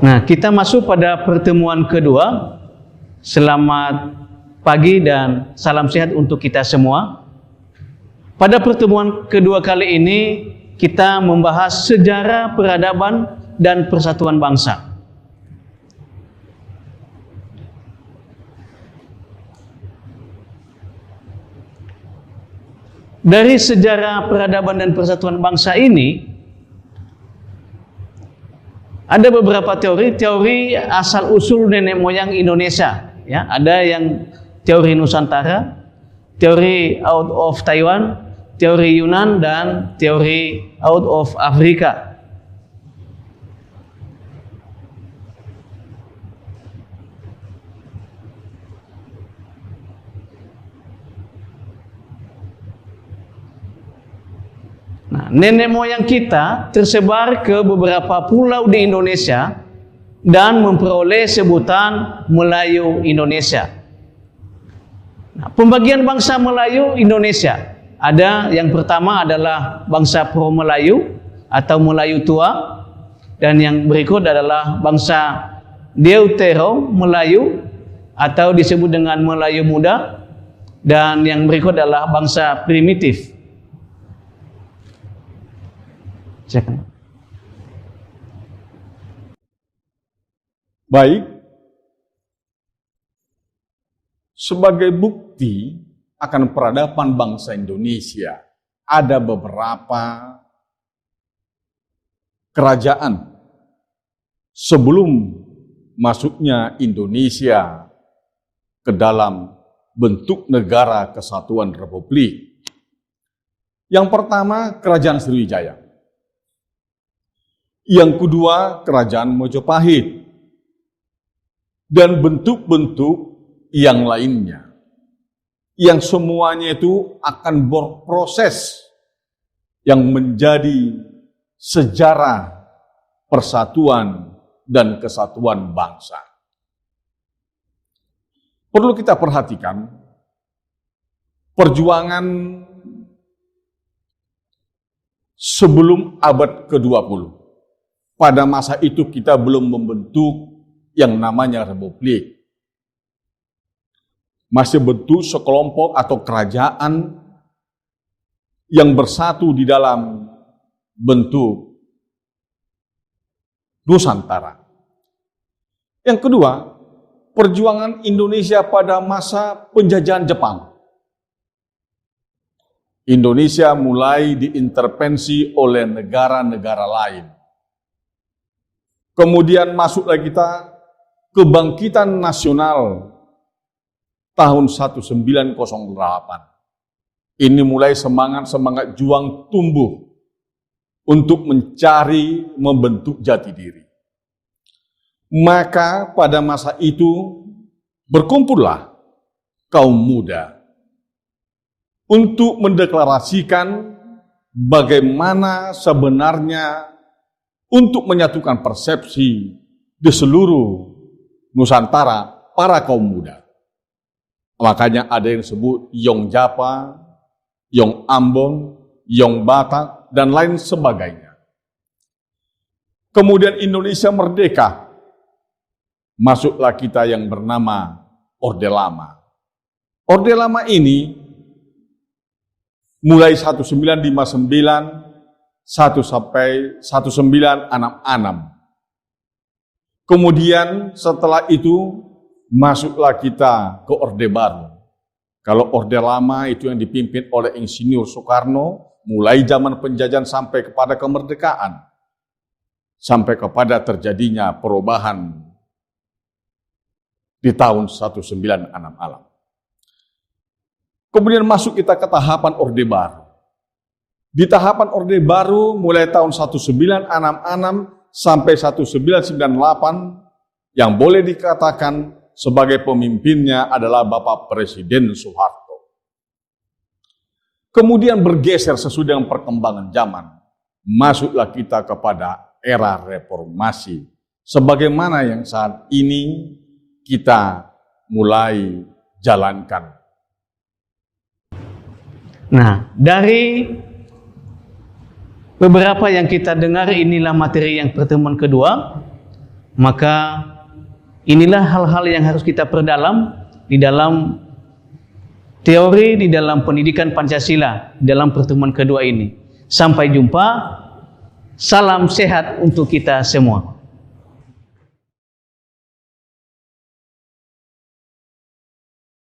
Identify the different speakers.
Speaker 1: Nah, kita masuk pada pertemuan kedua. Selamat pagi dan salam sehat untuk kita semua. Pada pertemuan kedua kali ini, kita membahas sejarah peradaban dan persatuan bangsa. Dari sejarah peradaban dan persatuan bangsa ini, ada beberapa teori asal-usul nenek moyang Indonesia. Ya, ada yang teori Nusantara, teori out of Taiwan, teori Yunan, dan teori out of Afrika. Nah, nenek moyang kita tersebar ke beberapa pulau di Indonesia dan memperoleh sebutan Melayu Indonesia. Nah, pembagian bangsa Melayu Indonesia, ada yang pertama adalah bangsa Pro Melayu atau Melayu Tua, dan yang berikut adalah bangsa Deutero Melayu atau disebut dengan Melayu Muda, dan yang berikut adalah bangsa primitif.
Speaker 2: Baik, sebagai bukti akan peradaban bangsa Indonesia, ada beberapa kerajaan sebelum masuknya Indonesia ke dalam bentuk negara kesatuan republik. Yang pertama, Kerajaan Sriwijaya. Yang kedua, Kerajaan Mojopahit. Dan bentuk-bentuk yang lainnya. Yang semuanya itu akan berproses yang menjadi sejarah persatuan dan kesatuan bangsa. Perlu kita perhatikan perjuangan sebelum abad ke-20. Pada masa itu kita belum membentuk yang namanya republik. Masih bentuk sekelompok atau kerajaan yang bersatu di dalam bentuk Nusantara. Yang kedua, perjuangan Indonesia pada masa penjajahan Jepang. Indonesia mulai diintervensi oleh negara-negara lain. Kemudian masuklah kita kebangkitan nasional tahun 1908. Ini mulai semangat juang tumbuh untuk mencari membentuk jati diri. Maka pada masa itu berkumpullah kaum muda untuk mendeklarasikan bagaimana sebenarnya untuk menyatukan persepsi di seluruh Nusantara para kaum muda. Makanya ada yang disebut Yong Japa, Yong Ambon, Yong Batak, dan lain sebagainya. Kemudian Indonesia merdeka. Masuklah kita yang bernama Orde Lama. Orde Lama ini mulai 1959 sampai 1966. Kemudian setelah itu masuklah kita ke Orde Baru. Kalau Orde Lama itu yang dipimpin oleh Insinyur Soekarno, mulai zaman penjajahan sampai kepada kemerdekaan, sampai kepada terjadinya perubahan di tahun 1966. Kemudian masuk kita ke tahapan Orde Baru. Di tahapan Orde Baru mulai tahun 1966 sampai 1998 yang boleh dikatakan sebagai pemimpinnya adalah Bapak Presiden Soeharto. Kemudian bergeser sesudah perkembangan zaman. Masuklah kita kepada era reformasi. Sebagaimana yang saat ini kita mulai jalankan.
Speaker 1: Nah, dari beberapa yang kita dengar, inilah materi yang pertemuan kedua. Maka inilah hal-hal yang harus kita perdalam di dalam teori, di dalam pendidikan Pancasila, dalam pertemuan kedua ini. Sampai jumpa, salam sehat untuk kita semua.